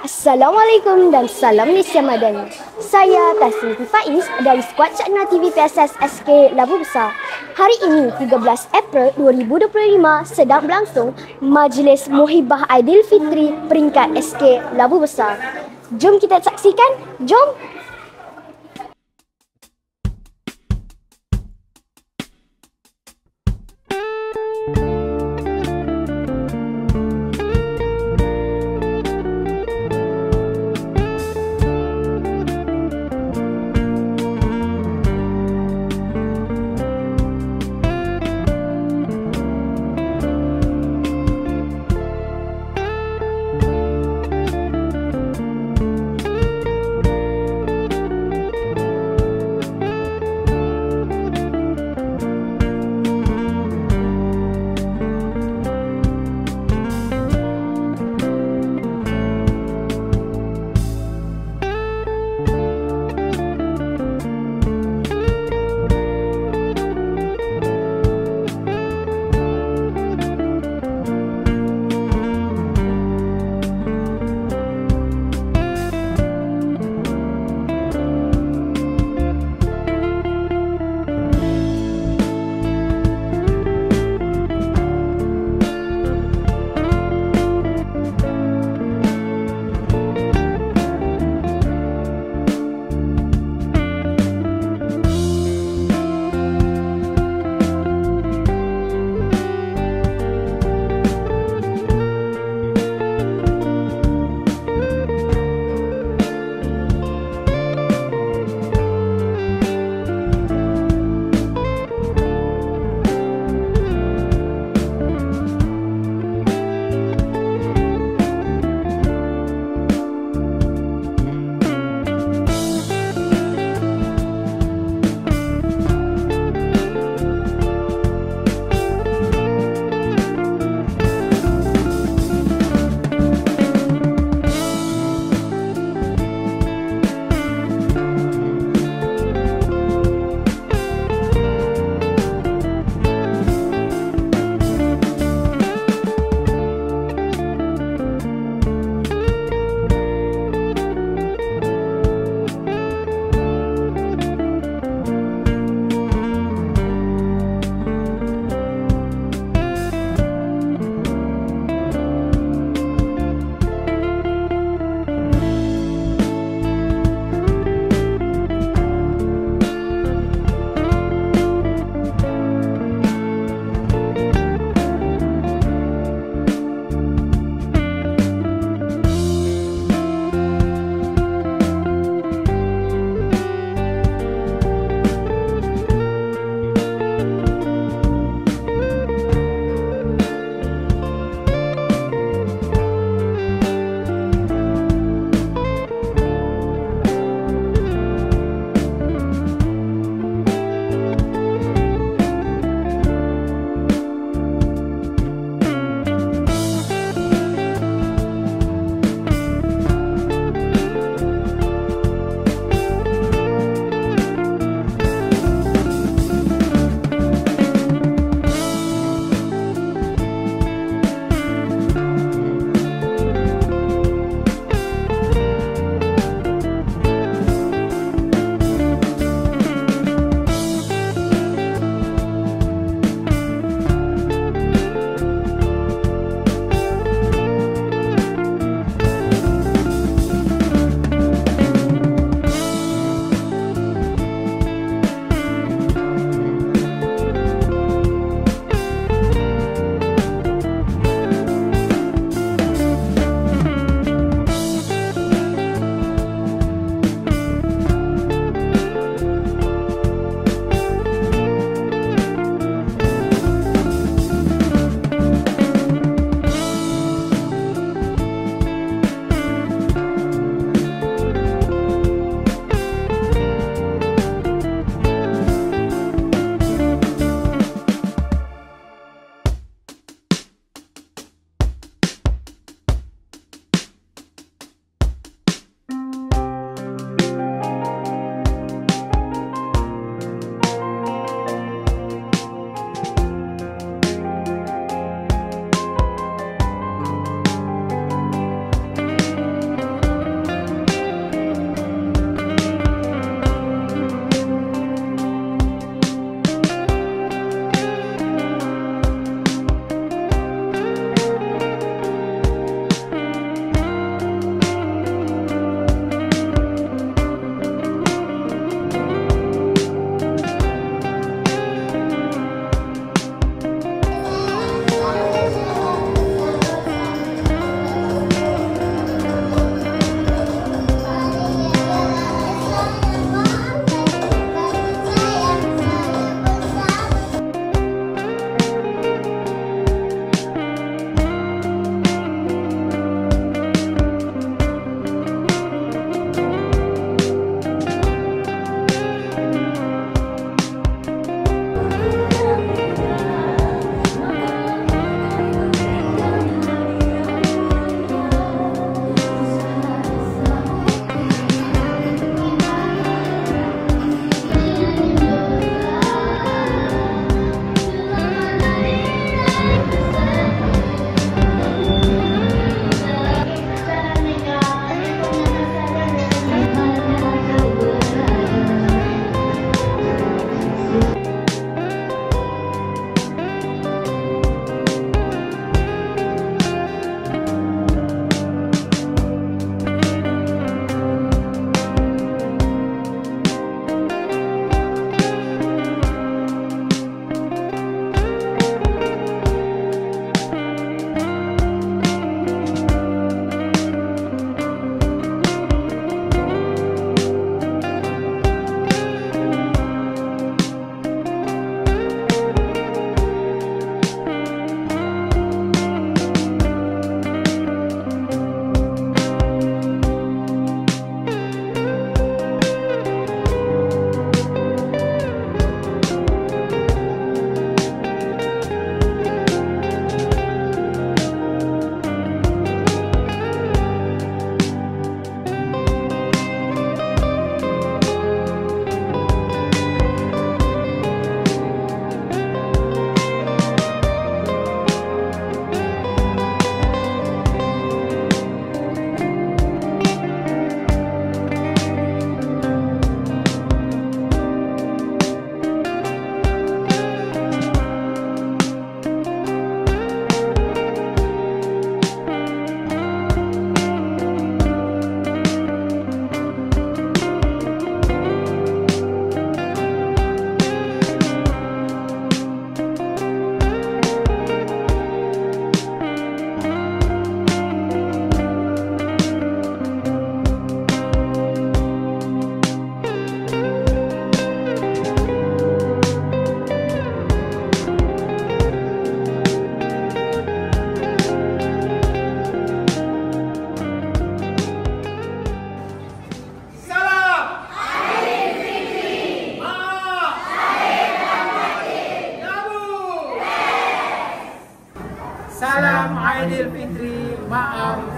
Assalamualaikum dan salam Malaysia Madani. Saya Taslim Faiz dari skuad Cakna TV PSS SK Labu Besar. Hari ini 13 April 2025 sedang berlangsung Majlis Muhibah Aidilfitri peringkat SK Labu Besar. Jom kita saksikan. Jom.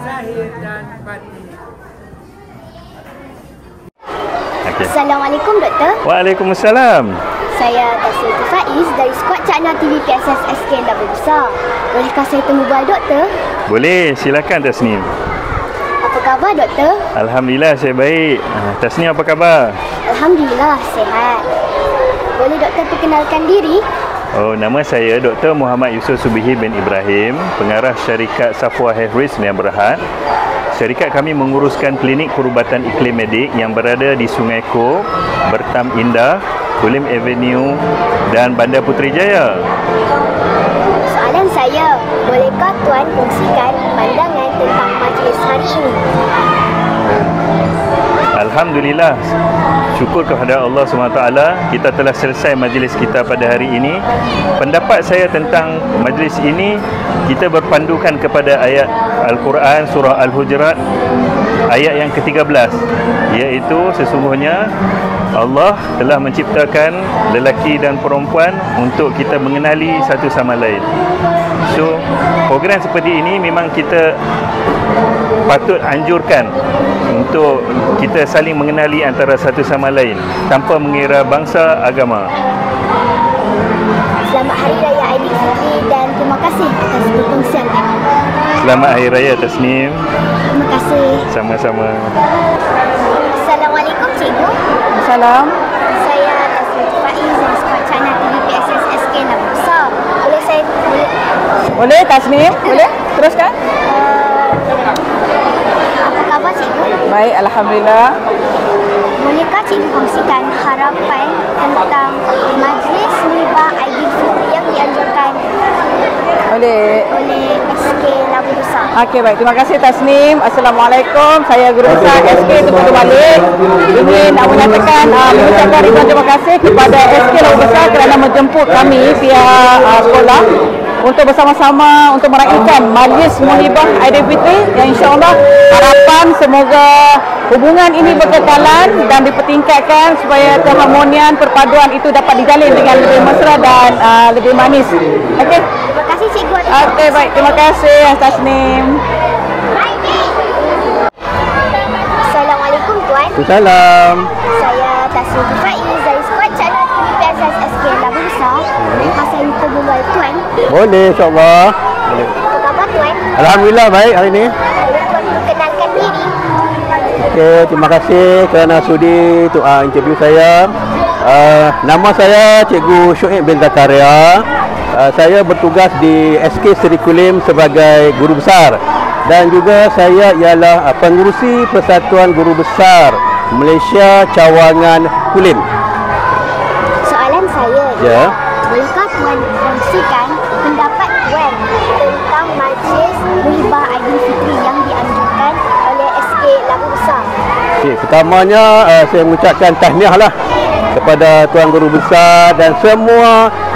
zahir dan batin. Okay. Assalamualaikum Doktor. Waalaikumsalam. Saya Tasnif Faiz dari skuad Cakna TV PSS SK Labu Besar. Bolehkah saya temu bual Doktor? Boleh, silakan Tasnim. Apa khabar Doktor? Alhamdulillah saya baik. Tasnim apa khabar? Alhamdulillah sihat. Boleh Doktor perkenalkan diri? Oh, nama saya Dr. Muhammad Yusof Subihi bin Ibrahim, pengarah syarikat Safwa Health Risk yang Berhad. Syarikat kami menguruskan klinik perubatan iklim medik yang berada di Sungai Kok, Bertam Indah, Kulim Avenue dan Bandar Putrajaya. Soalan saya, bolehkah Tuan kongsikan pandangan tentang majlis hari ini? Alhamdulillah, syukur kepada Allah SWT, kita telah selesai majlis kita pada hari ini. Pendapat saya tentang majlis ini, kita berpandukan kepada ayat Al-Quran surah Al-Hujurat ayat yang ke-13, iaitu sesungguhnya Allah telah menciptakan lelaki dan perempuan untuk kita mengenali satu sama lain. So, program seperti ini memang kita patut anjurkan untuk kita saling mengenali antara satu sama lain tanpa mengira bangsa, agama. Selamat Hari Raya Aidilfitri dan terima kasih atas perkongsian tadi. Selamat Hari Raya Tasnim. Terima kasih. Sama-sama. Assalamualaikum Cikgu. Salam. Saya Tasnif Faiz dari skuad Cakna TV PSS SK Labu Besar. Boleh saya Boleh Tasnim? Boleh? Teruskan. apa khabar Cikgu? Baik, Alhamdulillah. Bolehkah Cikgu kongsikan harapan tentang majlis Muhibah Aidilfitri yang dianjurkan Boleh. oleh SK Labu Besar? Okey, baik. Terima kasih Tasnim. Assalamualaikum. Saya Guru Besar SK Tengku Balik. Ingin menyatakan mengucapkan ribuan terima kasih kepada SK Labu Besar kerana menjemput kami pihak sekolah untuk bersama-sama untuk meraihkan Majlis Muhibah Aidilfitri yang insya-Allah harapan semoga hubungan ini berkekalan dan dipertingkatkan supaya keharmonian perpaduan itu dapat dijalin dengan lebih mesra dan lebih manis. Okey. Terima kasih Cikgu. Okey, baik. Terima kasih Tasnim. Assalamualaikum Tuan. Salam. Saya Tasnif Faiz dari skuad Cakna TV PSS SK Labu Besar. Bolehkah saya berbual Tuan? Boleh, insyaAllah. Apa khabar Tuan? Alhamdulillah baik hari ini. Boleh Tuan perkenalkan diri? Okey, terima kasih kerana sudi untuk interview saya. Nama saya Cikgu Syuib bin Zakaria. Saya bertugas di SK Seri Kulim sebagai guru besar dan juga saya ialah pengurusi Persatuan Guru Besar Malaysia Cawangan Kulim. Soalan saya Ya. bolehkah Tuan kongsikan pendapat Tuan tentang majlis Muhibah Aidilfitri yang dianjurkan oleh SK Labu Besar? Okey, pertamanya saya mengucapkan tahniahlah kepada Tuan Guru Besar dan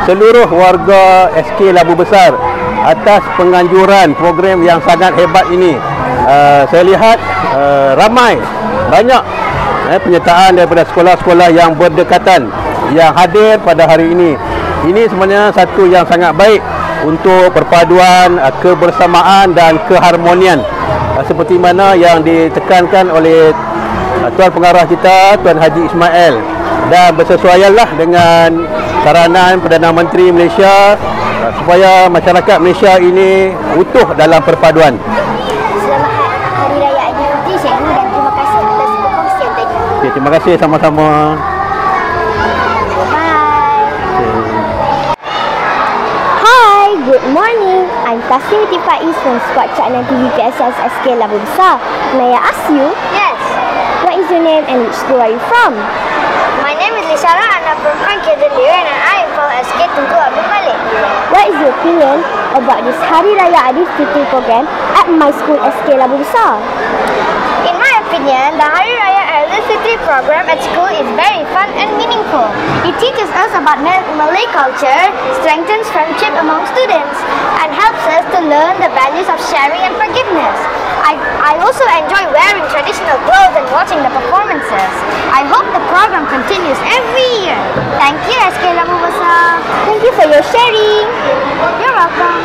seluruh warga SK Labu Besar atas penganjuran program yang sangat hebat ini. Saya lihat banyak penyertaan daripada sekolah-sekolah yang berdekatan yang hadir pada hari ini. Ini sebenarnya satu yang sangat baik untuk perpaduan, kebersamaan dan keharmonian seperti mana yang ditekankan oleh Tuan Pengarah kita, Tuan Haji Ismail, dan bersesuaianlah dengan saranan Perdana Menteri Malaysia supaya masyarakat Malaysia ini utuh dalam perpaduan. Selamat Hari Raya Aidilfitri Cikgu dan terima kasih atas perkongsian tadi. Okay, terima kasih sama-sama. Hi, good morning. I'm Tasnim Faiz from Skuad Cakna TV PSS SK Labu Besar. May I ask you? Yes. What is your name and which school are you from? My name is Lishara and I'm from Kediri and I am from SK Tengku Abdul Malik. What is your opinion about this Hari Raya Aidilfitri program at my school SK Labu Besar? In my opinion, the Hari Raya Aidilfitri program at school is very fun and meaningful. It teaches us about Malay culture, strengthens friendship among students, and helps us to learn the values of sharing and forgiveness. I also enjoy wearing traditional clothes and watching the performances. I hope the program continues every year. Thank you, SK Labu Besar. Thank you for your sharing. You're welcome.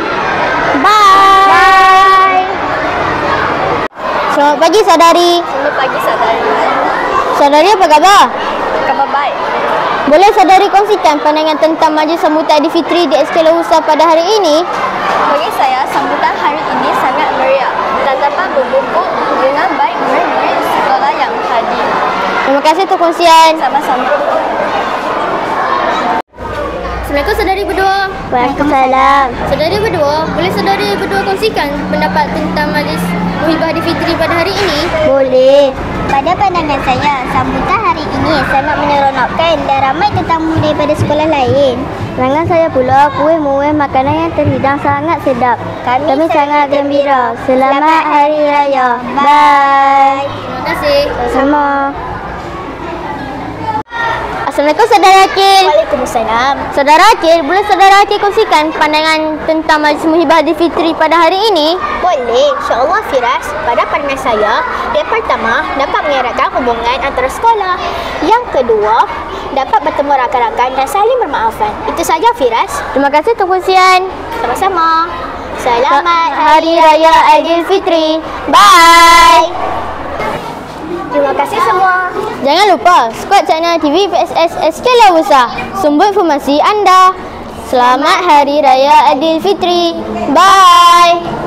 Bye. Bye. Selamat pagi, saudari. Selamat pagi, saudari. Saudari, apa khabar? Khabar baik. Boleh saudari kongsikan pandangan tentang majlis sambutan Aidilfitri di SK Lausa pada hari ini? Bagi saya, sambutan hari ini sangat meriah. Terdapat berbuku dengan baik murid-murid sekolah yang hadir. Terima kasih untuk kongsian. Sama-sama. Assalamualaikum saudari berdua. Waalaikumsalam. Saudari berdua, boleh saudari berdua kongsikan pendapat tentang majlis Muhibah Aidilfitri pada hari ini? Boleh. Pada pandangan saya, sambutan hari ini sangat menyeronokkan dan ramai tetamu daripada sekolah lain. Pandangan saya pula, kuih-muih makanan yang terhidang sangat sedap. Kami sangat gembira. Selamat Hari Raya. Bye. Terima kasih. Sama. Assalamualaikum saudara Akil. Waalaikumsalam. Saudara Akil, boleh saudara Akil kongsikan pandangan tentang majlis Muhibah Aidilfitri pada hari ini? Boleh. InsyaAllah Firas, pada pandangan saya, yang pertama, dapat mengeratkan hubungan antara sekolah. Yang kedua, dapat bertemu rakan-rakan dan saling bermaafan. Itu saja Firas. Terima kasih untuk kongsian. Sama-sama. Selamat Hari Raya Aidilfitri. Bye. Terima kasih semua. Jangan lupa, subscribe channel TV PSS SK Lausa. Sumber informasi anda. Selamat Hari Raya Aidilfitri. Bye.